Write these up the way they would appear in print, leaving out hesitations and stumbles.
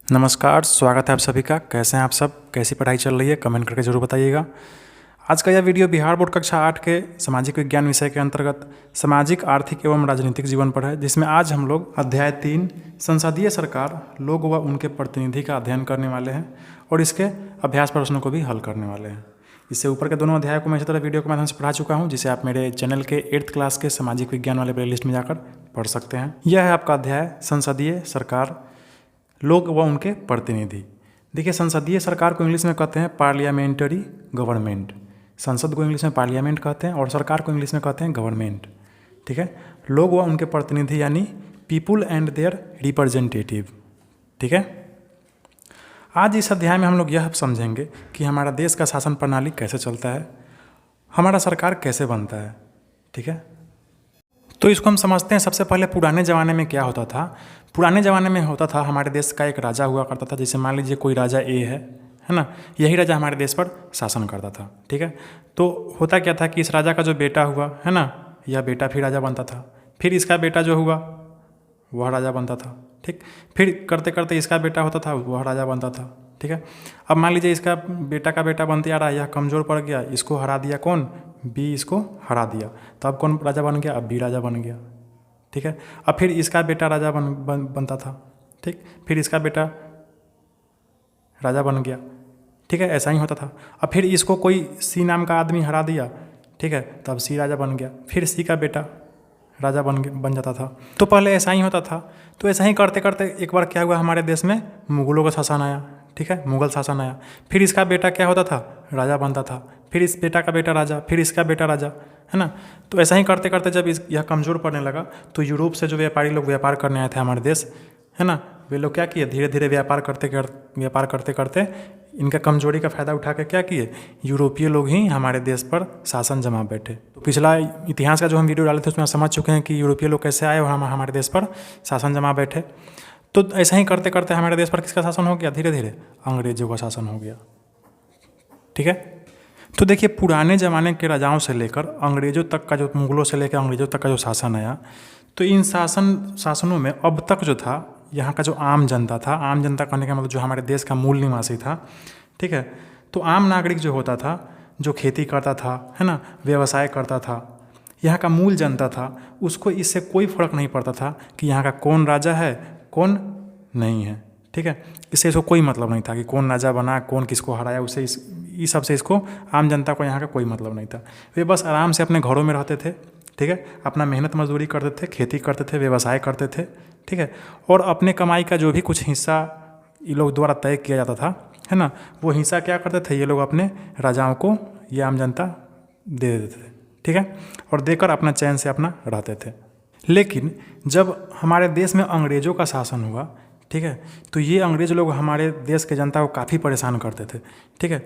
नमस्कार, स्वागत है आप सभी का। कैसे हैं आप सब? कैसी पढ़ाई चल रही है? कमेंट करके ज़रूर बताइएगा। आज का यह वीडियो बिहार बोर्ड कक्षा 8 के सामाजिक विज्ञान विषय के अंतर्गत सामाजिक, आर्थिक एवं राजनीतिक जीवन पर है, जिसमें आज हम लोग अध्याय 3 संसदीय सरकार, लोग व उनके प्रतिनिधि का अध्ययन करने वाले हैं और इसके अभ्यास प्रश्नों को भी हल करने वाले हैं। इससे ऊपर के दोनों अध्याय को मैं इसी तरह वीडियो के माध्यम से पढ़ा चुका हूँ, जिसे आप मेरे चैनल के 8th क्लास के सामाजिक विज्ञान वाले प्लेलिस्ट में जाकर पढ़ सकते हैं। यह है आपका अध्याय संसदीय सरकार, लोग व उनके प्रतिनिधि। देखिए, संसदीय सरकार को इंग्लिश में कहते हैं पार्लियामेंटरी गवर्नमेंट। संसद को इंग्लिश में पार्लियामेंट कहते हैं और सरकार को इंग्लिश में कहते हैं गवर्नमेंट। ठीक है। लोग व उनके प्रतिनिधि यानी पीपुल एंड देयर रिप्रेजेंटेटिव। ठीक है। आज इस अध्याय में हम लोग यह समझेंगे कि हमारा देश का शासन प्रणाली कैसे चलता है, हमारा सरकार कैसे बनता है। ठीक है। तो इसको हम समझते हैं। सबसे पहले पुराने ज़माने में क्या होता था। पुराने ज़माने में होता था, हमारे देश का एक राजा हुआ करता था। जैसे मान लीजिए कोई राजा ए है ना, यही राजा हमारे देश पर शासन करता था। ठीक है। तो होता क्या था कि इस राजा का जो बेटा हुआ है ना, यह बेटा फिर राजा बनता था, फिर इसका बेटा जो हुआ वह राजा बनता था। ठीक। फिर करते करते इसका बेटा होता था, वह राजा बनता था। ठीक है। अब मान लीजिए इसका बेटा का बेटा बनते आ रहा है, यह कमज़ोर पड़ गया, इसको हरा दिया कौन? बी इसको हरा दिया, तो अब कौन राजा बन गया? अब बी राजा बन गया। ठीक है। अब फिर इसका बेटा राजा बनता था। ठीक। फिर इसका बेटा राजा बन गया। ठीक है। ऐसा ही होता था। अब फिर इसको कोई सी नाम का आदमी हरा दिया। ठीक है। तब सी राजा बन गया, फिर सी का बेटा राजा बन जाता था। तो पहले ऐसा ही होता था। तो ऐसा ही करते करते एक बार क्या हुआ, हमारे देश में मुगलों का शासन आया। ठीक है। मुगल शासन आया, फिर इसका बेटा क्या होता था? राजा बनता था, फिर इस बेटा का बेटा राजा, फिर इसका बेटा राजा, है ना। तो ऐसा ही करते करते जब यह कमज़ोर पड़ने लगा, तो यूरोप से जो व्यापारी लोग व्यापार करने आए थे हमारे देश, है ना, वे लोग क्या किए, धीरे धीरे व्यापार करते करते इनका कमजोरी का फ़ायदा उठा के क्या किए, यूरोपीय लोग ही हमारे देश पर शासन जमा बैठे। तो पिछला इतिहास का जो हम वीडियो डाले थे उसमें आप समझ चुके हैं कि यूरोपीय लोग कैसे आए और हमारे देश पर शासन जमा बैठे। तो ऐसा ही करते करते हमारे देश पर किसका शासन हो गया? धीरे धीरे अंग्रेजों का शासन हो गया। ठीक है। तो देखिए, पुराने ज़माने के राजाओं से लेकर अंग्रेज़ों तक का, जो मुगलों से लेकर अंग्रेज़ों तक का जो शासन आया, तो इन शासनों में अब तक जो था, यहाँ का जो आम जनता था, आम जनता कहने का मतलब जो हमारे देश का मूल निवासी था, ठीक है, तो आम नागरिक जो होता था, जो खेती करता था, है ना, व्यवसाय करता था, यहाँ का मूल जनता था, उसको इससे कोई फ़र्क नहीं पड़ता था कि यहाँ का कौन राजा है कौन नहीं है। ठीक है। इससे इसको कोई मतलब नहीं था कि कौन राजा बना, कौन किसको हराया, उससे इस सब से इसको, आम जनता को यहाँ का कोई मतलब नहीं था। वे बस आराम से अपने घरों में रहते थे। ठीक है। अपना मेहनत मजदूरी करते थे, खेती करते थे, व्यवसाय करते थे। ठीक है। और अपने कमाई का जो भी कुछ हिस्सा ये लोग द्वारा तय किया जाता था, है ना, वो हिस्सा क्या करते थे, ये लोग अपने राजाओं को, ये आम जनता दे देते थे। ठीक है। और देकर अपना चैन से अपना रहते थे। लेकिन जब हमारे देश में अंग्रेज़ों का शासन हुआ, ठीक है, तो ये अंग्रेज़ लोग हमारे देश के जनता को काफ़ी परेशान करते थे। ठीक है।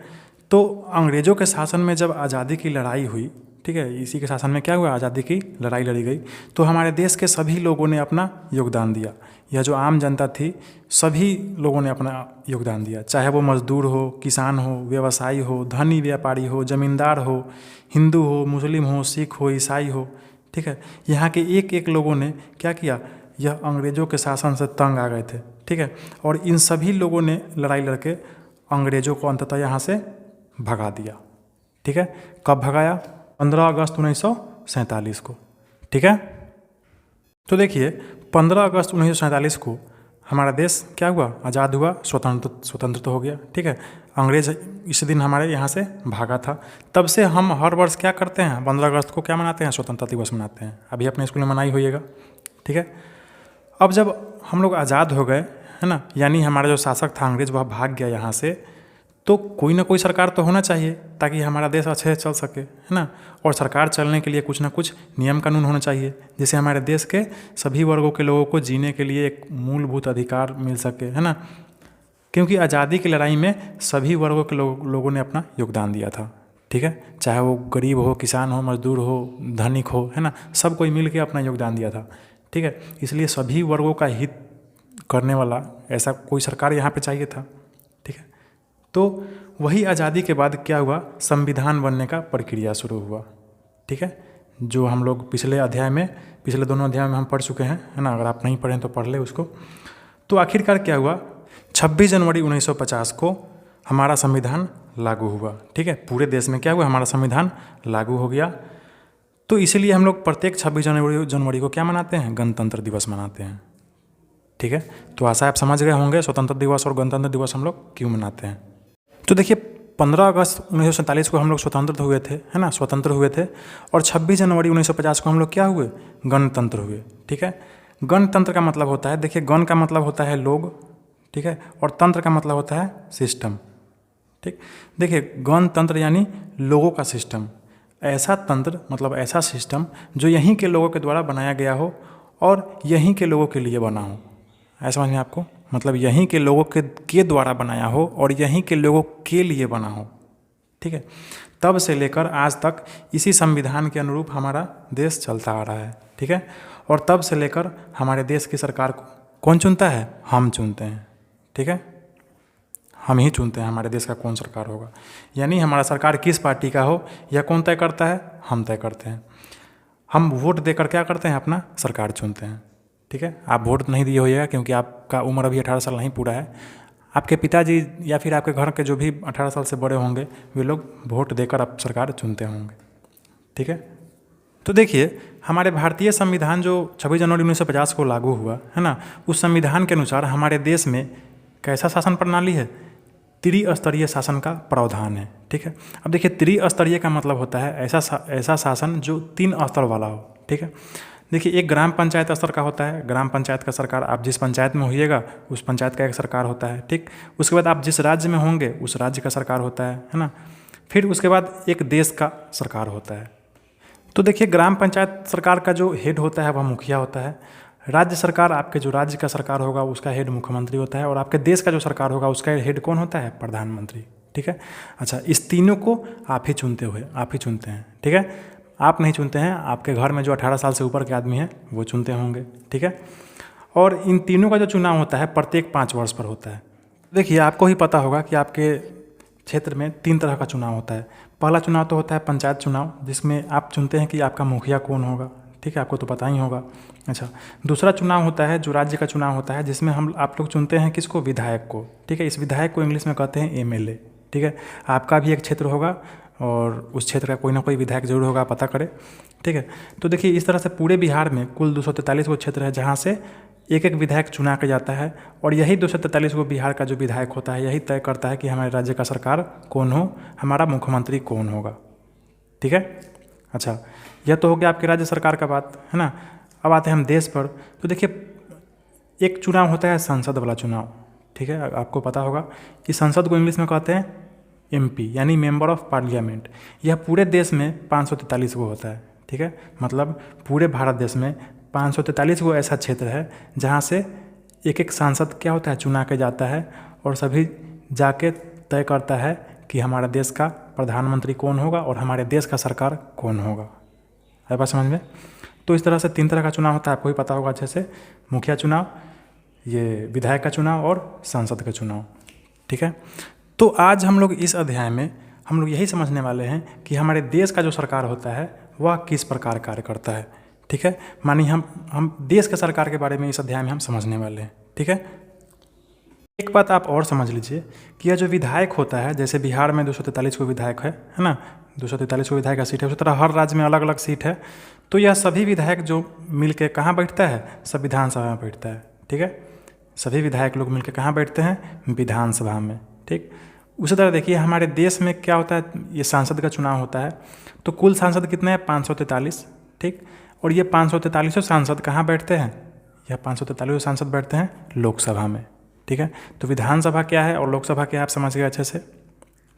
तो अंग्रेज़ों के शासन में जब आज़ादी की लड़ाई हुई, ठीक है, इसी के शासन में क्या हुआ, आज़ादी की लड़ाई लड़ी गई, तो हमारे देश के सभी लोगों ने अपना योगदान दिया। यह जो आम जनता थी, सभी लोगों ने अपना योगदान दिया, चाहे वो मजदूर हो, किसान हो, व्यवसायी हो, धनी व्यापारी हो, ज़मींदार हो, हिंदू हो, मुस्लिम हो, सिख हो, ईसाई हो। ठीक है। यहाँ के एक एक लोगों ने क्या किया, यह अंग्रेज़ों के शासन से तंग आ गए थे। ठीक है। और इन सभी लोगों ने लड़ाई लड़के अंग्रेज़ों को अंततः यहाँ से भगा दिया। ठीक है। कब भगाया? 15 अगस्त 1947 को। ठीक है। तो देखिए, 15 अगस्त 1947 को हमारा देश क्या हुआ, आज़ाद हुआ, स्वतंत्र तो हो गया। ठीक है। अंग्रेज़ इस दिन हमारे यहाँ से भागा था। तब से हम हर वर्ष क्या करते हैं, 15 अगस्त को क्या मनाते हैं, स्वतंत्रता दिवस मनाते हैं। अभी अपने स्कूल में मनाई होइएगा। ठीक है। अब जब हम लोग आज़ाद हो गए, है ना, यानी हमारा जो शासक था अंग्रेज़, वह भाग गया यहाँ से, तो कोई ना कोई सरकार तो होना चाहिए ताकि हमारा देश अच्छे से चल सके, है ना। और सरकार चलने के लिए कुछ ना कुछ नियम कानून होना चाहिए, जिससे हमारे देश के सभी वर्गों के लोगों को जीने के लिए एक मूलभूत अधिकार मिल सके, है ना। क्योंकि आज़ादी की लड़ाई में सभी वर्गों के लोगों ने अपना योगदान दिया था। ठीक है। चाहे वो गरीब हो, किसान हो, मजदूर हो, धनिक हो, है ना, सब कोई मिल के अपना योगदान दिया था। ठीक है। इसलिए सभी वर्गों का हित करने वाला ऐसा कोई सरकार यहाँ पे चाहिए था। ठीक है। तो वही आज़ादी के बाद क्या हुआ, संविधान बनने का प्रक्रिया शुरू हुआ। ठीक है। जो हम लोग पिछले दोनों अध्याय में हम पढ़ चुके हैं, है ना। अगर आप नहीं पढ़ें तो पढ़ ले उसको। तो आखिरकार क्या हुआ 26 जनवरी 1950 को हमारा संविधान लागू हुआ। ठीक है, पूरे देश में क्या हुआ, हमारा संविधान लागू हो गया। तो इसीलिए हम लोग प्रत्येक 26 जनवरी को क्या मनाते हैं, गणतंत्र दिवस मनाते हैं। ठीक है, तो आशा आप समझ गए होंगे स्वतंत्रता दिवस और गणतंत्र दिवस हम लोग क्यों मनाते हैं। तो देखिए 15 अगस्त 1947 को हम लोग स्वतंत्र हुए थे, है ना, स्वतंत्र हुए थे। और 26 जनवरी 1950 को हम लोग क्या हुए, गणतंत्र हुए। ठीक है, गणतंत्र का मतलब होता है, देखिए गण का मतलब होता है लोग, ठीक है, और तंत्र का मतलब होता है सिस्टम। ठीक, देखिए गणतंत्र यानी लोगों का सिस्टम, ऐसा तंत्र मतलब ऐसा सिस्टम जो यहीं के लोगों के द्वारा बनाया गया हो और यहीं के लोगों के लिए बना हो। ऐसा समझ में आपको, मतलब यहीं के लोगों के द्वारा बनाया हो और यहीं के लोगों के लिए बना हो। ठीक है, तब से लेकर आज तक इसी संविधान के अनुरूप हमारा देश चलता आ रहा है। ठीक है, और तब से लेकर हमारे देश की सरकार को कौन चुनता है, हम चुनते हैं। ठीक है, हम ही चुनते हैं हमारे देश का कौन सरकार होगा, यानी हमारा सरकार किस पार्टी का हो यह कौन तय करता है, हम तय करते हैं। हम वोट देकर क्या करते हैं, अपना सरकार चुनते हैं। ठीक है, आप वोट नहीं दिए होइएगा क्योंकि आपका उम्र अभी 18 साल नहीं पूरा है। आपके पिताजी या फिर आपके घर के जो भी 18 साल से बड़े होंगे वे लोग वोट देकर आप सरकार चुनते होंगे। ठीक है, तो देखिए हमारे भारतीय संविधान जो 26 जनवरी 1950 को लागू हुआ है ना, उस संविधान के अनुसार हमारे देश में कैसा शासन प्रणाली है, त्रिस्तरीय शासन का प्रावधान है। ठीक है, अब देखिए त्रिस्तरीय का मतलब होता है ऐसा शासन जो 3 स्तर वाला हो। ठीक है, देखिए एक ग्राम पंचायत स्तर का होता है, ग्राम पंचायत का सरकार, आप जिस पंचायत में होइएगा उस पंचायत का एक सरकार होता है। ठीक, उसके बाद आप जिस राज्य में होंगे उस राज्य का सरकार होता है ना। फिर उसके बाद एक देश का सरकार होता है। तो देखिए ग्राम पंचायत सरकार का जो हेड होता है वह मुखिया होता है। राज्य सरकार, आपके जो राज्य का सरकार होगा उसका हेड मुख्यमंत्री होता है, और आपके देश का जो सरकार होगा उसका हेड कौन होता है, प्रधानमंत्री। ठीक है, अच्छा इस तीनों को आप ही चुनते हैं। ठीक है, आप नहीं चुनते हैं, आपके घर में जो 18 साल से ऊपर के आदमी हैं वो चुनते होंगे। ठीक है, और इन तीनों का जो चुनाव होता है प्रत्येक 5 वर्ष पर होता है। देखिए आपको ही पता होगा कि आपके क्षेत्र में 3 तरह का चुनाव होता है। पहला चुनाव तो होता है पंचायत चुनाव, जिसमें आप चुनते हैं कि आपका मुखिया कौन होगा। ठीक है, आपको तो पता ही होगा। अच्छा, दूसरा चुनाव होता है जो राज्य का चुनाव होता है, जिसमें आप लोग चुनते हैं किसको, विधायक को। ठीक है, इस विधायक को इंग्लिश में कहते हैं एमएलए। ठीक है, आपका भी एक क्षेत्र होगा और उस क्षेत्र का कोई ना कोई विधायक जरूर होगा, पता करें। ठीक है, तो देखिए इस तरह से पूरे बिहार में कुल 243 गो क्षेत्र है जहाँ से एक एक विधायक चुना के जाता है, और यही 243 गो बिहार का जो विधायक होता है यही तय करता है कि हमारे राज्य का सरकार कौन हो, हमारा मुख्यमंत्री कौन होगा। ठीक है, अच्छा यह तो हो गया आपकी राज्य सरकार का बात, है ना। अब आते हैं हम देश पर। तो देखिए एक चुनाव होता है संसद वाला चुनाव। ठीक है, आपको पता होगा कि संसद को इंग्लिश में कहते हैं एमपी, यानी मेंबर ऑफ पार्लियामेंट। यह पूरे देश में 543 गो होता है। ठीक है, मतलब पूरे भारत देश में 543 गो ऐसा क्षेत्र है जहाँ से एक एक सांसद क्या होता है, चुना के जाता है, और सभी जाके तय करता है कि हमारे देश का प्रधानमंत्री कौन होगा और हमारे देश का सरकार कौन होगा। है बात समझ में। तो इस तरह से 3 तरह का चुनाव होता है, आपको ही पता होगा अच्छे से, मुखिया चुनाव, ये विधायक का चुनाव और सांसद का चुनाव। ठीक है, तो आज हम लोग इस अध्याय में हम लोग यही समझने वाले हैं कि हमारे देश का जो सरकार होता है वह किस प्रकार कार्य करता है। ठीक है, मानिए हम देश के सरकार के बारे में इस अध्याय में हम समझने वाले हैं। ठीक है, एक बात आप और समझ लीजिए कि यह जो विधायक होता है, जैसे बिहार में 243 को विधायक है ना, 243 को विधायक का सीट है, उसी तरह हर राज्य में अलग अलग सीट है। तो यह सभी विधायक जो मिल के कहाँ बैठता है, सब विधानसभा में बैठता है। ठीक है, सभी विधायक लोग मिल के कहाँ बैठते हैं, विधानसभा में। ठीक, उसी तरह देखिए हमारे देश में क्या होता है, ये सांसद का चुनाव होता है। तो कुल सांसद कितने हैं, 543। ठीक, और ये 543 सांसद कहाँ बैठते हैं, यह 543 सांसद बैठते हैं लोकसभा में। ठीक है, तो विधानसभा क्या है और लोकसभा क्या है आप समझ गए अच्छे से।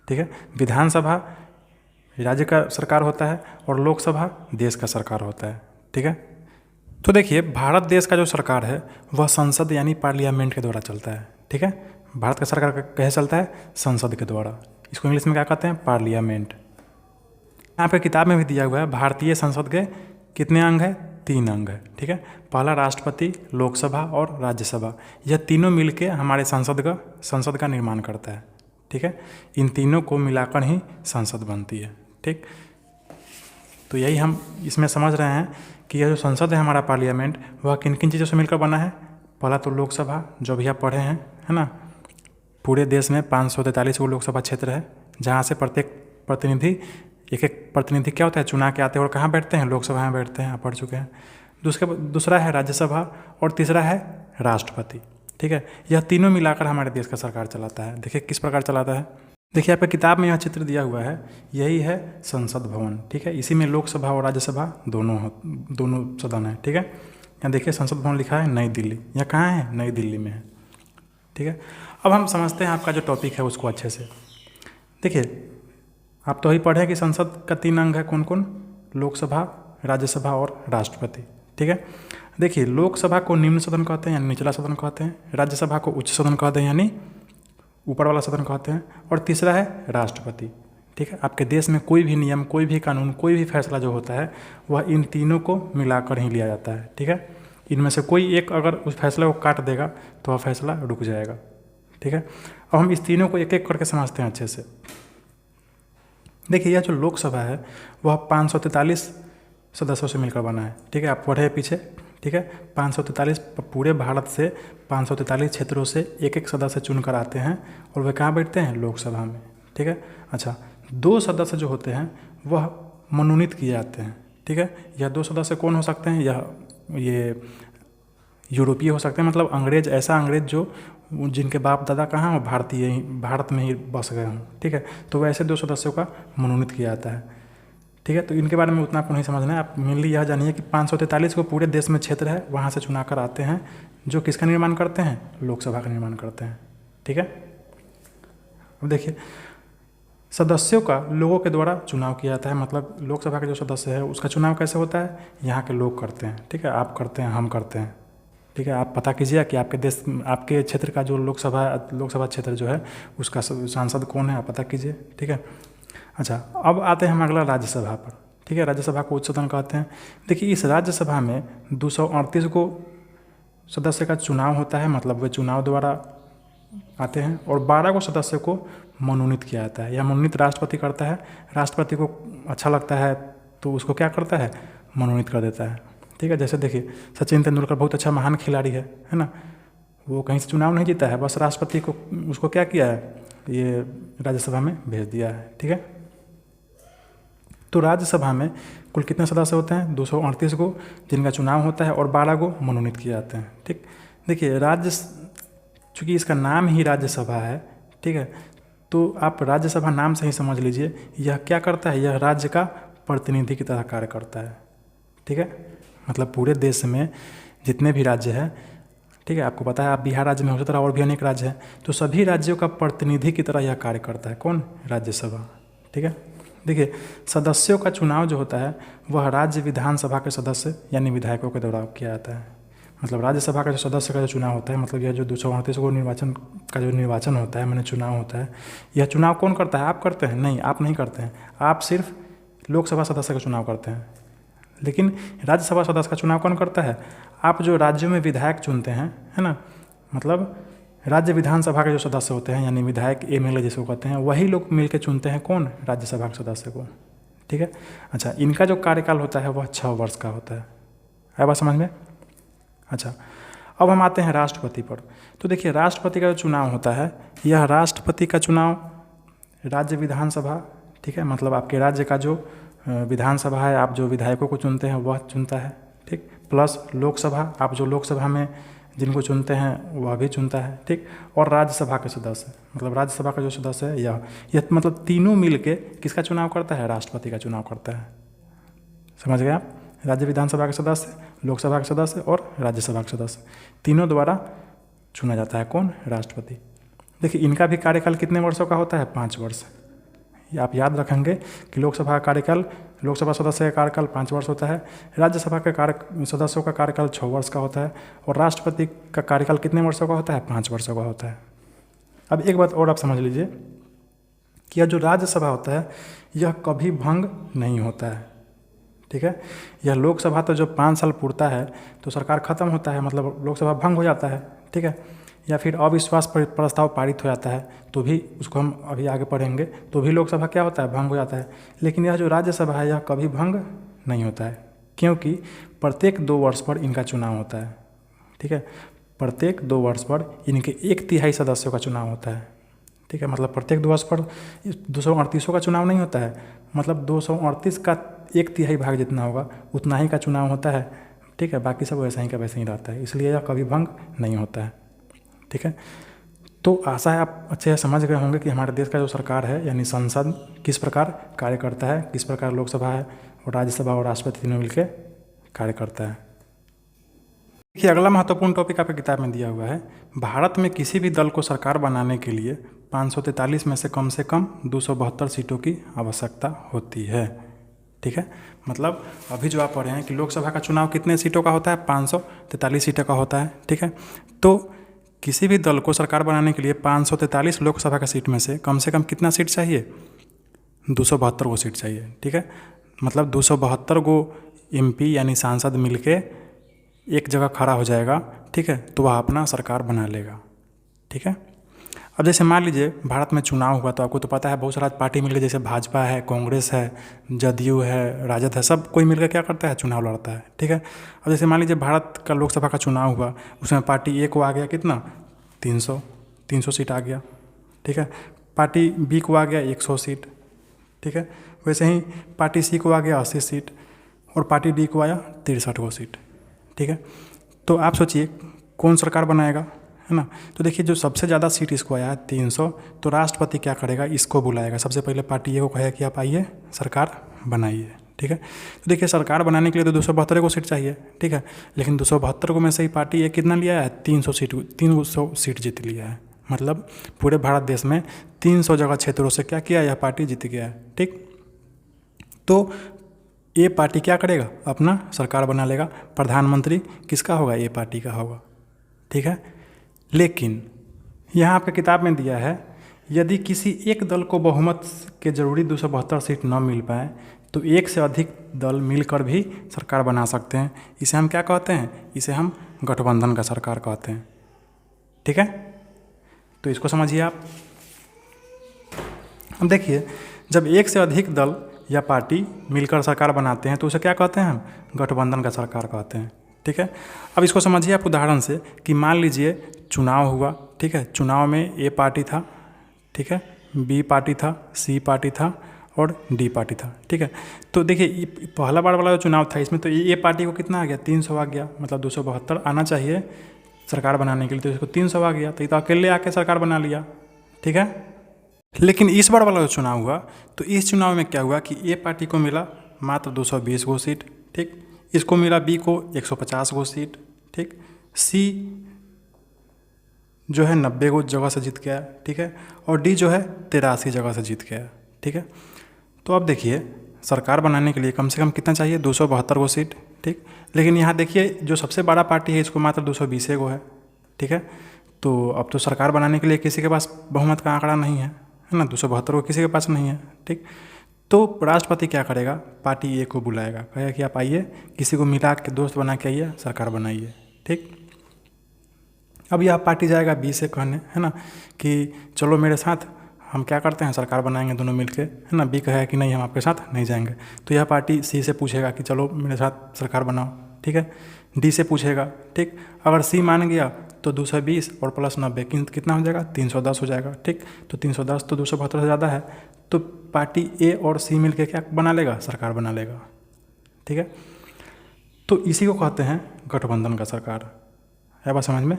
ठीक है, विधानसभा राज्य का सरकार होता है और लोकसभा देश का सरकार होता है। ठीक है, तो देखिए भारत देश का जो सरकार है वह संसद यानी पार्लियामेंट के द्वारा चलता है। ठीक है, भारत का सरकार कैसे चलता है, संसद के द्वारा। इसको इंग्लिश में क्या कहते हैं, पार्लियामेंट। यहाँ पे किताब में भी दिया हुआ है भारतीय संसद के कितने अंग है, 3 अंग है। ठीक है, पहला राष्ट्रपति, लोकसभा और राज्यसभा, यह तीनों मिलके हमारे संसद का निर्माण करता है। ठीक है, इन तीनों को मिलाकर ही संसद बनती है। ठीक, तो यही हम इसमें समझ रहे हैं कि यह जो संसद है हमारा पार्लियामेंट, वह किन किन चीज़ों से मिलकर बना है। पहला तो लोकसभा, जो भी आप पढ़े हैं, है ना, पूरे देश में 543 गो लोकसभा क्षेत्र है, जहाँ से प्रत्येक प्रतिनिधि एक प्रतिनिधि क्या होता है, चुना के आते हैं और कहाँ बैठते हैं, लोकसभा में बैठते हैं, आप पढ़ चुके हैं। दूसरा है राज्यसभा और तीसरा है राष्ट्रपति। ठीक है, यह तीनों मिलाकर हमारे देश का सरकार चलाता है। देखिए किस प्रकार चलाता है। देखिए आपके किताब में यह चित्र दिया हुआ है, यही है संसद भवन। ठीक है, इसी में लोकसभा और राज्यसभा दोनों सदन है। ठीक है, यहाँ देखिए संसद भवन लिखा है नई दिल्ली। यह कहाँ है, नई दिल्ली में है। ठीक है, अब हम समझते हैं आपका जो टॉपिक है उसको अच्छे से। देखिए आप तो ही पढ़े कि संसद का 3 अंग है, कौन कौन, लोकसभा, राज्यसभा और राष्ट्रपति। ठीक है, देखिए लोकसभा को निम्न सदन कहते हैं यानी निचला सदन कहते हैं, राज्यसभा को उच्च सदन कहते हैं यानी ऊपर वाला सदन कहते हैं, और तीसरा है राष्ट्रपति। ठीक है, आपके देश में कोई भी नियम, कोई भी कानून, कोई भी फैसला जो होता है वह इन तीनों को मिलाकर ही लिया जाता है। ठीक है, इनमें से कोई एक अगर उस फैसले को काट देगा तो वह फैसला रुक जाएगा। ठीक है, अब हम इस तीनों को एक एक करके समझते हैं अच्छे से। देखिए यह जो लोकसभा है वह 543 सदस्यों से मिलकर बना है। ठीक है, आप पढ़े पीछे। ठीक है, 543 पूरे भारत से 543 क्षेत्रों से एक एक सदस्य चुनकर आते हैं और वे कहाँ बैठते हैं, लोकसभा में। ठीक है, अच्छा 2 सदस्य जो होते हैं वह मनोनीत किए जाते हैं। ठीक है, यह 2 सदस्य कौन हो सकते हैं, ये यूरोपीय हो सकते हैं, मतलब अंग्रेज, ऐसा अंग्रेज जो जिनके बाप दादा कहाँ हो, भारत में ही बस गए हों। ठीक है, तो वैसे 2 सदस्यों का मनोनीत किया जाता है। ठीक है, तो इनके बारे में उतना आपको नहीं समझना है। आप मेनली यह जानिए कि 543 को पूरे देश में क्षेत्र है, वहाँ से चुना कर आते हैं, जो किसका निर्माण करते हैं, लोकसभा का निर्माण करते हैं। ठीक है, अब देखिए सदस्यों का लोगों के द्वारा चुनाव किया जाता है, मतलब लोकसभा का जो सदस्य है उसका चुनाव कैसे होता है, यहाँ के लोग करते हैं। ठीक है, आप करते हैं, हम करते हैं। ठीक है, आप पता कीजिए कि आपके देश, आपके क्षेत्र का जो लोकसभा क्षेत्र जो है उसका सांसद कौन है, आप पता कीजिए। ठीक है, अच्छा अब आते हैं हम अगला राज्यसभा पर। ठीक है, राज्यसभा को उच्च सदन कहते हैं। देखिए इस राज्यसभा में 238 को सदस्य का चुनाव होता है, मतलब वे चुनाव द्वारा आते हैं, और 12 को सदस्य को मनोनीत किया जाता है। यह मनोनीत राष्ट्रपति करता है। राष्ट्रपति को अच्छा लगता है तो उसको क्या करता है, मनोनीत कर देता है। ठीक है, जैसे देखिए सचिन तेंदुलकर बहुत अच्छा महान खिलाड़ी है ना, वो कहीं से चुनाव नहीं जीता है, बस राष्ट्रपति को उसको क्या किया है, ये राज्यसभा में भेज दिया है। ठीक है, तो राज्यसभा में कुल कितने सदस्य होते हैं, 238 को, जिनका चुनाव होता है, और 12 को मनोनीत किए जाते हैं। ठीक, देखिए चूँकि इसका नाम ही राज्यसभा है। ठीक है, तो आप राज्यसभा नाम से ही समझ लीजिए यह क्या करता है, यह राज्य का प्रतिनिधि की तरह कार्य करता है। ठीक है, मतलब पूरे देश में जितने भी राज्य हैं, ठीक है, आपको पता है आप बिहार राज्य में, उसी तरह और भी अनेक राज्य हैं, तो सभी राज्यों का प्रतिनिधि की तरह यह कार्य करता है। कौन, राज्यसभा। ठीक है, देखिए सदस्यों का चुनाव जो होता है वह राज्य विधानसभा के सदस्य यानी विधायकों के द्वारा किया जाता है। मतलब राज्यसभा का जो सदस्य का जो चुनाव होता है, मतलब यह जो 238 को निर्वाचन होता है, मैंने चुनाव होता है, यह चुनाव कौन करता है, आप करते हैं? नहीं, आप नहीं करते हैं, आप सिर्फ लोकसभा सदस्य का चुनाव करते हैं। लेकिन राज्यसभा सदस्य का चुनाव कौन करता है, आप जो राज्यों में विधायक चुनते हैं, है ना, मतलब राज्य विधानसभा के जो सदस्य होते हैं यानी विधायक, एमएलए जिसको कहते हैं, वही लोग मिलकर चुनते हैं कौन, राज्यसभा के सदस्य को। ठीक है, अच्छा इनका जो कार्यकाल होता है वह 6 वर्ष का होता है। आया बात समझ में? अच्छा अब हम आते हैं राष्ट्रपति पर। तो देखिए राष्ट्रपति का जो चुनाव होता है, यह राष्ट्रपति का चुनाव राज्य विधानसभा, ठीक है, मतलब आपके राज्य का जो विधानसभा है, आप जो विधायकों को चुनते हैं वह चुनता है। ठीक, प्लस लोकसभा, आप जो लोकसभा में जिनको चुनते हैं वह भी चुनता है। ठीक, और राज्यसभा के सदस्य, मतलब राज्यसभा का जो सदस्य है यह मतलब तीनों मिलके किसका चुनाव करता है, राष्ट्रपति का चुनाव करता है। समझ गए आप? राज्य विधानसभा के सदस्य, लोकसभा के सदस्य और राज्यसभा के सदस्य, तीनों द्वारा चुना जाता है कौन, राष्ट्रपति। देखिए इनका भी कार्यकाल कितने वर्षों का होता है, 5 वर्ष। आप याद रखेंगे कि लोकसभा का कार्यकाल, लोकसभा सदस्य का कार्यकाल 5 वर्ष होता है, राज्यसभा के सदस्यों का कार्यकाल 6 वर्ष का होता है, और राष्ट्रपति का कार्यकाल कितने वर्षों का होता है, 5 वर्षों का होता है। अब एक बात और आप समझ लीजिए कि यह जो राज्यसभा होता है यह कभी भंग नहीं होता है। ठीक है, यह लोकसभा तो जो 5 साल पूरता है तो सरकार खत्म होता है, मतलब लोकसभा भंग हो जाता है। ठीक है, या फिर अविश्वास प्रस्ताव पारित हो जाता है तो भी, उसको हम अभी आगे पढ़ेंगे, तो भी लोकसभा क्या होता है, भंग हो जाता है। लेकिन यह जो राज्यसभा है यह कभी भंग नहीं होता है, क्योंकि प्रत्येक 2 वर्ष पर इनका चुनाव होता है। ठीक है, प्रत्येक 2 वर्ष पर इनके 1/3 सदस्यों का चुनाव होता है। ठीक है, मतलब प्रत्येक 2 वर्ष पर 238 का चुनाव नहीं होता है, मतलब 238 का 1/3 भाग जितना होगा उतना ही का चुनाव होता है। ठीक है, बाकी सब वैसा ही का वैसे ही रहता है, इसलिए यह कभी भंग नहीं होता है। ठीक है, तो आशा है आप अच्छे से समझ गए होंगे कि हमारे देश का जो सरकार है यानी संसद किस प्रकार कार्य करता है, किस प्रकार लोकसभा है और राज्यसभा और राष्ट्रपति तीनों मिलकर कार्य करता है। देखिए, अगला महत्वपूर्ण टॉपिक आपकी किताब में दिया हुआ है, भारत में किसी भी दल को सरकार बनाने के लिए 543 में से कम 272 सीटों की आवश्यकता होती है। ठीक है, मतलब अभी जो आप पढ़ रहे हैं कि लोकसभा का चुनाव कितने सीटों का होता है, 543 सीटों का होता है। ठीक है, तो किसी भी दल को सरकार बनाने के लिए 543 लोकसभा का सीट में से कम कितना सीट चाहिए, 272 को सीट चाहिए। ठीक है, मतलब 272 को MP यानी सांसद मिलके एक जगह खड़ा हो जाएगा। ठीक है, तो वह अपना सरकार बना लेगा। ठीक है, अब जैसे मान लीजिए भारत में चुनाव हुआ तो आपको तो पता है बहुत सारा पार्टी मिलकर, जैसे भाजपा है, कांग्रेस है, जदयू है, राजद है, सब कोई मिलकर क्या करता है, चुनाव लड़ता है। ठीक है, अब जैसे मान लीजिए भारत का लोकसभा का चुनाव हुआ, उसमें पार्टी ए को आ गया कितना, 300 सीट आ गया। ठीक है, पार्टी बी को आ गया 100 सीट। ठीक है, वैसे ही पार्टी सी को आ गया 80 सीट और पार्टी डी को आया 63 सीट। ठीक है, तो आप सोचिए कौन सरकार बनाएगा, है ना। तो देखिए जो सबसे ज़्यादा सीट इसको आया है 300, तो राष्ट्रपति क्या करेगा, इसको बुलाएगा। सबसे पहले पार्टी ए को कहेगा कि आप आइए सरकार बनाइए। ठीक है, तो देखिए सरकार बनाने के लिए तो 272 को सीट चाहिए। ठीक है, लेकिन 272 को में से ही पार्टी ए कितना लिया है, 300 सीट जीत लिया है। मतलब पूरे भारत देश में 300 जगह क्षेत्रों से क्या किया, यह पार्टी जीत गया है। ठीक, तो ये पार्टी क्या करेगा, अपना सरकार बना लेगा। प्रधानमंत्री किसका होगा, ये पार्टी का होगा। ठीक है, लेकिन यहाँ आपके किताब में दिया है यदि किसी एक दल को बहुमत के जरूरी 272 सीट न मिल पाए तो एक से अधिक दल मिलकर भी सरकार बना सकते हैं। इसे हम क्या कहते हैं, इसे हम गठबंधन का सरकार कहते हैं। ठीक है, तो इसको समझिए आप। अब देखिए जब एक से अधिक दल या पार्टी मिलकर सरकार बनाते हैं तो उसे क्या कहते हैं, हम गठबंधन का सरकार कहते हैं। ठीक है, अब इसको समझिए आप उदाहरण से कि मान लीजिए चुनाव हुआ। ठीक है, चुनाव में ए पार्टी था, ठीक है, बी पार्टी था, सी पार्टी था और डी पार्टी था। ठीक है, तो देखिए पहला बार वाला जो चुनाव था इसमें तो ए पार्टी को कितना आ गया, 300 आ गया। मतलब 272 आना चाहिए सरकार बनाने के लिए, तो इसको 300 आ गया, तो ये तो अकेले आके सरकार बना लिया। ठीक है, लेकिन इस बार वाला जो चुनाव हुआ तो इस चुनाव में क्या हुआ कि ए पार्टी को मिला मात्र 220 गो सीट। ठीक, इसको मिला बी को 150 गो सीट। ठीक, सी जो है 90 गो जगह से जीत गया। ठीक है, और डी जो है 83 जगह से जीत गया। ठीक है, तो अब देखिए सरकार बनाने के लिए कम से कम कितना चाहिए, 272 गो सीट। ठीक, लेकिन यहाँ देखिए जो सबसे बड़ा पार्टी है इसको मात्र 220 गो है। ठीक है, तो अब तो सरकार बनाने के लिए किसी के पास बहुमत का आंकड़ा नहीं है, है ना, 272 को किसी के पास नहीं है। ठीक, तो राष्ट्रपति क्या करेगा, पार्टी ए को बुलाएगा, कहेगा कि आप आइए, किसी को मिला के दोस्त बना के आइए, सरकार बनाइए। ठीक, अब यह पार्टी जाएगा बी से कहने, है ना, कि चलो मेरे साथ हम क्या करते हैं सरकार बनाएंगे दोनों मिलके, है ना। बी कहेगा कि नहीं हम आपके साथ नहीं जाएंगे, तो यह पार्टी सी से पूछेगा कि चलो मेरे साथ सरकार बनाओ। ठीक है, डी से पूछेगा। ठीक, अगर सी मान गया तो 220 और प्लस 90 कितना हो जाएगा, 310 हो जाएगा। ठीक, तो 310 तो 272 से ज़्यादा है, तो पार्टी ए और सी मिलके क्या बना लेगा, सरकार बना लेगा। ठीक है, तो इसी को कहते हैं गठबंधन का सरकार। है बात समझ में।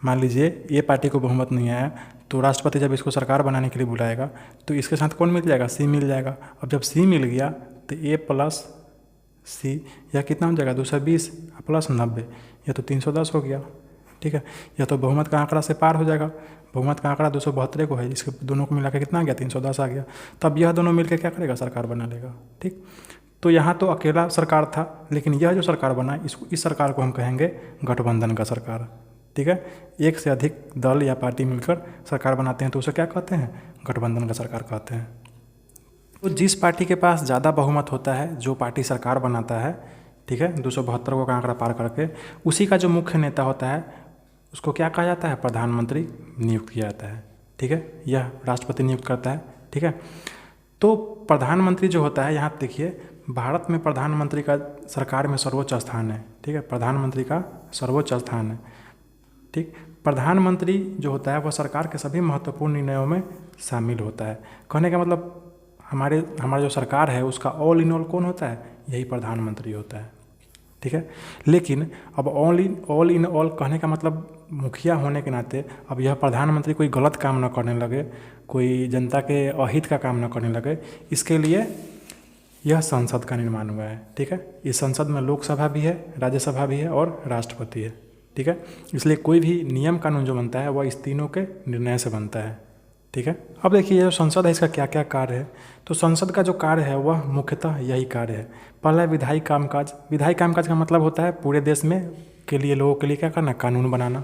मान लीजिए ये पार्टी को बहुमत नहीं आया तो राष्ट्रपति जब इसको सरकार बनाने के लिए बुलाएगा तो इसके साथ कौन मिल जाएगा, सी मिल जाएगा। अब जब सी मिल गया तो ए प्लस सी या कितना हो जाएगा, 220 प्लस 90, या तो 310 हो गया। ठीक है, या तो बहुमत का आंकड़ा से पार हो जाएगा। बहुमत का आंकड़ा 272 को है, इसके दोनों को मिला के कितना आ गया, 310 आ गया। तब यह दोनों मिलकर क्या करेगा, सरकार बना लेगा। ठीक, तो यहाँ तो अकेला सरकार था, लेकिन यह जो सरकार बना इस सरकार को हम कहेंगे गठबंधन का सरकार। ठीक है, एक से अधिक दल या पार्टी मिलकर सरकार बनाते हैं तो उसे क्या कहते हैं, गठबंधन का सरकार कहते हैं। तो जिस पार्टी के पास ज़्यादा बहुमत होता है, जो पार्टी सरकार बनाता है, ठीक है, 272 का आंकड़ा पार करके, उसी का जो मुख्य नेता होता है उसको क्या कहा जाता है, प्रधानमंत्री नियुक्त किया जाता है। ठीक है, यह राष्ट्रपति नियुक्त करता है। ठीक है, तो प्रधानमंत्री जो होता है, यहाँ देखिए भारत में प्रधानमंत्री का सरकार में सर्वोच्च स्थान है। ठीक है, प्रधानमंत्री का सर्वोच्च स्थान है। ठीक। प्रधानमंत्री जो होता है वह सरकार के सभी महत्वपूर्ण निर्णयों में शामिल होता है। कहने का मतलब हमारा जो सरकार है उसका ऑल इन ऑल कौन होता है, यही प्रधानमंत्री होता है। ठीक है। लेकिन अब ऑल इन ऑल कहने का मतलब मुखिया होने के नाते अब यह प्रधानमंत्री कोई गलत काम न करने लगे, कोई जनता के अहित का काम न करने लगे, इसके लिए यह संसद का निर्माण हुआ है। ठीक है। इस संसद में लोकसभा भी है, राज्यसभा भी है और राष्ट्रपति है। ठीक है। इसलिए कोई भी नियम कानून जो बनता है वह इस तीनों के निर्णय से बनता है। ठीक है। अब देखिए जो संसद है इसका क्या क्या कार्य है। तो संसद का जो कार्य है वह मुख्यतः यही कार्य है। पहला है विधायी कामकाज। विधायी कामकाज का मतलब होता है पूरे देश में के लिए लोगों के लिए क्या करना, कानून बनाना।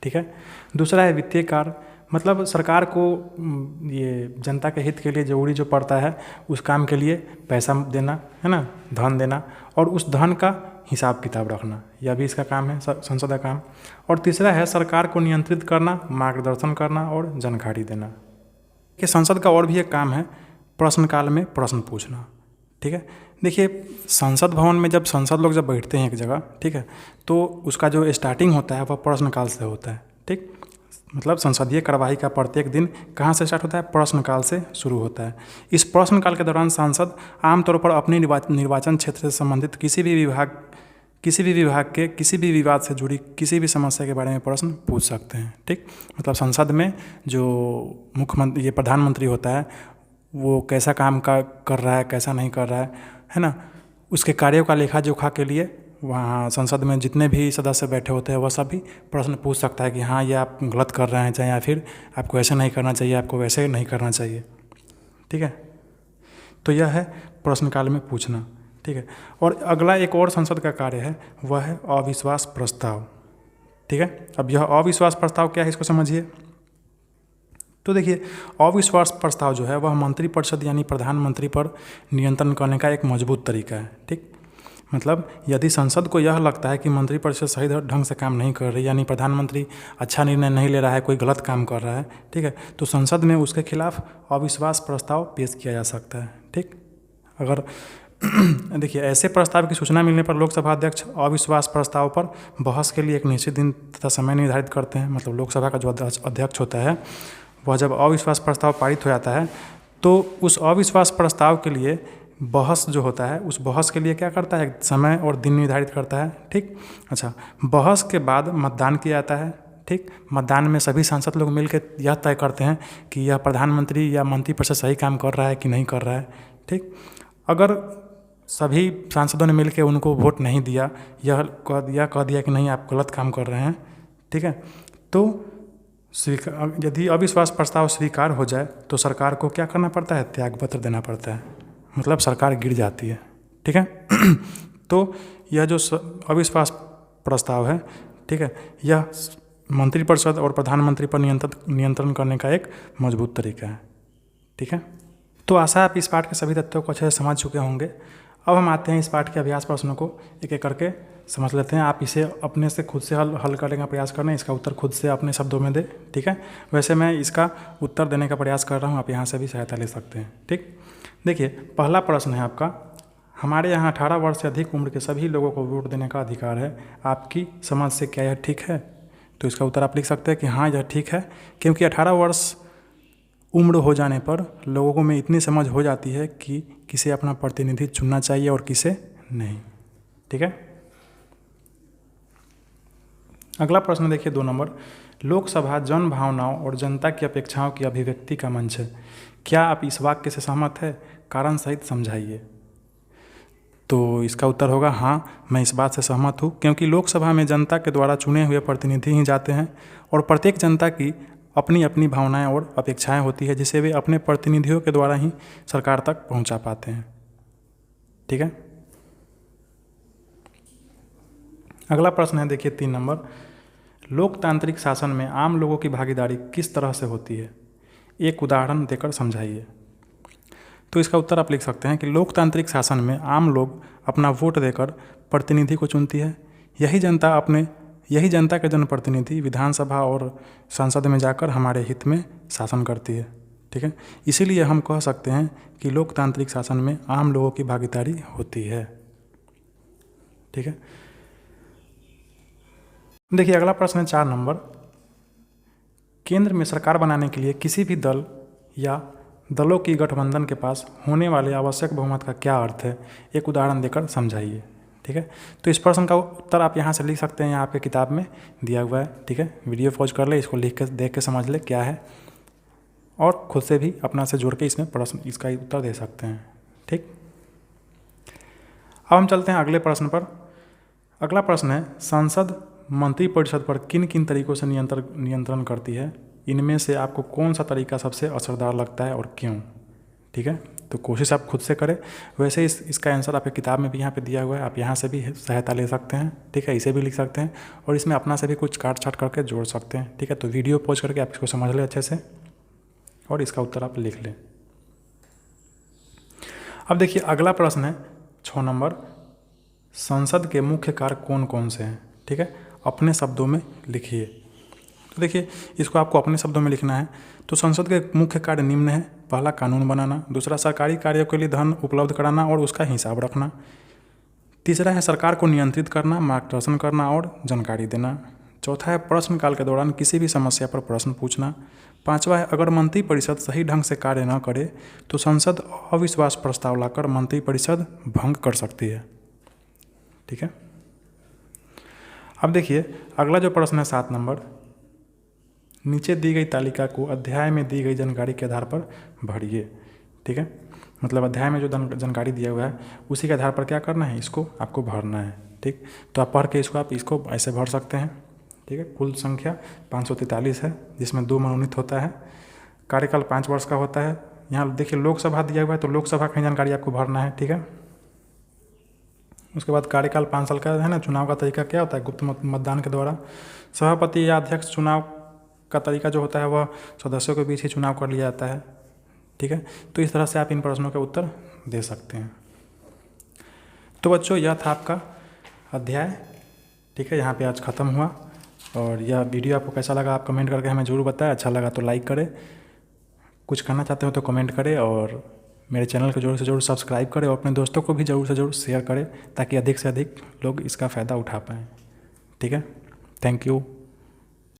ठीक है। दूसरा है वित्तीय कार्य, मतलब सरकार को ये जनता के हित के लिए जरूरी जो पड़ता है उस काम के लिए पैसा देना, है ना, धन देना, और उस धन का हिसाब किताब रखना, यह भी इसका काम है, संसद का काम। और तीसरा है सरकार को नियंत्रित करना, मार्गदर्शन करना और जानकारी देना। कि संसद का और भी एक काम है प्रश्नकाल में प्रश्न पूछना। ठीक है। देखिए संसद भवन में जब संसद लोग जब बैठते हैं एक जगह, ठीक है, तो उसका जो स्टार्टिंग होता है वह प्रश्नकाल से होता है। ठीक। मतलब संसदीय कार्यवाही का प्रत्येक दिन कहाँ से स्टार्ट होता है, प्रश्नकाल से शुरू होता है। इस प्रश्नकाल के दौरान सांसद आमतौर पर अपने निर्वाचन क्षेत्र से संबंधित किसी भी विभाग के किसी भी विवाद से जुड़ी किसी भी समस्या के बारे में प्रश्न पूछ सकते हैं। ठीक। मतलब संसद में जो मुख्यमंत्री ये प्रधानमंत्री होता है वो कैसा काम कर रहा है, कैसा नहीं कर रहा है ना, उसके कार्यों का लेखा जोखा के लिए वहाँ संसद में जितने भी सदस्य बैठे होते हैं वह सभी प्रश्न पूछ सकता है कि हाँ ये आप गलत कर रहे हैं, चाहे या फिर आपको ऐसे नहीं करना चाहिए, आपको वैसे नहीं करना चाहिए। ठीक है। तो यह है प्रश्नकाल में पूछना। ठीक है। और अगला एक और संसद का कार्य है वह है अविश्वास प्रस्ताव। ठीक है। अब यह अविश्वास प्रस्ताव क्या है इसको समझिए। तो देखिए अविश्वास प्रस्ताव जो है वह मंत्रिपरिषद यानी प्रधानमंत्री पर नियंत्रण करने का एक मजबूत तरीका है। ठीक। मतलब यदि संसद को यह लगता है कि मंत्रिपरिषद सही ढंग से काम नहीं कर रही, यानी प्रधानमंत्री अच्छा निर्णय नहीं ले रहा है, कोई गलत काम कर रहा है, ठीक है, तो संसद में उसके खिलाफ अविश्वास प्रस्ताव पेश किया जा सकता है। ठीक। अगर देखिए ऐसे प्रस्ताव की सूचना मिलने पर लोकसभा अध्यक्ष अविश्वास प्रस्ताव पर बहस के लिए एक निश्चित दिन तथा समय निर्धारित करते हैं। मतलब लोकसभा का जो अध्यक्ष होता है वह जब अविश्वास प्रस्ताव पारित हो जाता है तो उस अविश्वास प्रस्ताव के लिए बहस जो होता है उस बहस के लिए क्या करता है, समय और दिन निर्धारित करता है। ठीक। अच्छा, बहस के बाद मतदान किया जाता है। ठीक। मतदान में सभी सांसद लोग मिलकर यह तय करते हैं कि यह प्रधानमंत्री या मंत्रिपरिषद सही काम कर रहा है कि नहीं कर रहा है। ठीक। अगर सभी सांसदों ने मिलकर उनको वोट नहीं दिया, यह कह दिया कि नहीं आप गलत काम कर रहे हैं, ठीक है, तो यदि अविश्वास प्रस्ताव स्वीकार हो जाए तो सरकार को क्या करना पड़ता है, त्यागपत्र देना पड़ता है, मतलब सरकार गिर जाती है। ठीक है। तो यह जो अविश्वास प्रस्ताव है, ठीक है, यह मंत्रिपरिषद और प्रधानमंत्री पर नियंत्रण करने का एक मजबूत तरीका है। ठीक है। तो आशा है आप इस पाठ के सभी तथ्यों को अच्छे से समझ चुके होंगे। अब हम आते हैं इस पाठ के अभ्यास प्रश्नों को एक एक करके समझ लेते हैं। आप इसे अपने से खुद से हल करने का प्रयास करना, इसका उत्तर खुद से अपने शब्दों में दे। ठीक है। वैसे मैं इसका उत्तर देने का प्रयास कर रहा हूँ, आप यहाँ से भी सहायता ले सकते हैं। ठीक। देखिए पहला प्रश्न है आपका, हमारे यहाँ 18 वर्ष से अधिक उम्र के सभी लोगों को वोट देने का अधिकार है, आपकी समझ से क्या यह ठीक है? तो इसका उत्तर आप लिख सकते हैं कि हाँ यह ठीक है, क्योंकि 18 वर्ष उम्र हो जाने पर लोगों में इतनी समझ हो जाती है कि किसे अपना प्रतिनिधि चुनना चाहिए और किसे नहीं। ठीक है। अगला प्रश्न देखिए 2 नंबर, लोकसभा जन भावनाओं और जनता की अपेक्षाओं की अभिव्यक्ति का मंच है, क्या आप इस वाक्य से सहमत है? कारण सहित समझाइए। तो इसका उत्तर होगा हाँ, मैं इस बात से सहमत हूँ, क्योंकि लोकसभा में जनता के द्वारा चुने हुए प्रतिनिधि ही जाते हैं और प्रत्येक जनता की अपनी अपनी भावनाएं और अपेक्षाएं होती है, जिसे वे अपने प्रतिनिधियों के द्वारा ही सरकार तक पहुंचा पाते हैं। ठीक है। अगला प्रश्न है देखिए 3 नंबर, लोकतांत्रिक शासन में आम लोगों की भागीदारी किस तरह से होती है, एक उदाहरण देकर समझाइए। तो इसका उत्तर आप लिख सकते हैं कि लोकतांत्रिक शासन में आम लोग अपना वोट देकर प्रतिनिधि को चुनती है। यही जनता के जनप्रतिनिधि विधानसभा और संसद में जाकर हमारे हित में शासन करती है। ठीक है। इसीलिए हम कह सकते हैं कि लोकतांत्रिक शासन में आम लोगों की भागीदारी होती है। ठीक है। देखिए अगला प्रश्न है 4 नंबर। केंद्र में सरकार बनाने के लिए किसी भी दल या दलों की गठबंधन के पास होने वाले आवश्यक बहुमत का क्या अर्थ है, एक उदाहरण देकर समझाइए। ठीक है, तो इस प्रश्न का उत्तर आप यहाँ से लिख सकते हैं, यहाँ आपके किताब में दिया हुआ है। ठीक है, वीडियो पॉज कर ले, इसको लिख के देख के समझ ले क्या है, और खुद से भी अपना से जोड़ के इसमें प्रश्न इसका उत्तर दे सकते हैं। ठीक, अब हम चलते हैं अगले प्रश्न पर। अगला प्रश्न है, संसद मंत्रिपरिषद पर किन किन तरीकों से नियंत्रण करती है, इनमें से आपको कौन सा तरीका सबसे असरदार लगता है और क्यों। ठीक है, तो कोशिश आप खुद से करें। वैसे इसका आंसर आपकी किताब में भी यहाँ पे दिया हुआ है, आप यहाँ से भी सहायता ले सकते हैं। ठीक है, इसे भी लिख सकते हैं और इसमें अपना से भी कुछ काट छाट करके जोड़ सकते हैं। ठीक है, तो वीडियो पॉज करके आप इसको समझ लें अच्छे से और इसका उत्तर आप लिख लें। अब देखिए अगला प्रश्न है 6 नंबर, संसद के मुख्य कार्य कौन कौन से हैं। ठीक है, अपने शब्दों में लिखिए। तो देखिए इसको आपको अपने शब्दों में लिखना है। तो संसद के मुख्य कार्य निम्न है, पहला कानून बनाना, दूसरा सरकारी कार्यों के लिए धन उपलब्ध कराना और उसका हिसाब रखना, तीसरा है सरकार को नियंत्रित करना, मार्गदर्शन करना और जानकारी देना, चौथा है प्रश्नकाल के दौरान किसी भी समस्या पर प्रश्न पूछना, पांचवा है अगर मंत्रिपरिषद सही ढंग से कार्य न करे तो संसद अविश्वास प्रस्ताव लाकर मंत्रिपरिषद भंग कर सकती है। ठीक है, अब देखिए अगला जो प्रश्न है 7 नंबर, नीचे दी गई तालिका को अध्याय में दी गई जानकारी के आधार पर भरिए। ठीक है, मतलब अध्याय में जो जानकारी दिया हुआ है उसी के आधार पर क्या करना है, इसको आपको भरना है। ठीक, तो आप पढ़ के इसको ऐसे भर सकते हैं। ठीक है, कुल संख्या 543 है, जिसमें 2 मनोनीत होता है, कार्यकाल 5 वर्ष का होता है। यहाँ देखिए लोकसभा दिया हुआ है, तो लोकसभा की जानकारी आपको भरना है। ठीक है, उसके बाद कार्यकाल 5 साल का है ना। चुनाव का तरीका क्या होता है, गुप्त मतदान के द्वारा। सभापति या अध्यक्ष चुनाव का तरीका जो होता है वह सदस्यों के बीच ही चुनाव कर लिया जाता है। ठीक है, तो इस तरह से आप इन प्रश्नों के उत्तर दे सकते हैं। तो बच्चों यह था आपका अध्याय। ठीक है, यहाँ पे आज ख़त्म हुआ। और यह वीडियो आपको कैसा लगा आप कमेंट करके हमें ज़रूर बताएं। अच्छा लगा तो लाइक करें, कुछ कहना चाहते हो तो कमेंट करें, और मेरे चैनल को ज़रूर से ज़रूर सब्सक्राइब करें और अपने दोस्तों को भी ज़रूर से ज़रूर शेयर करें, ताकि अधिक से अधिक लोग इसका फ़ायदा उठा पाएँ। ठीक है, थैंक यू।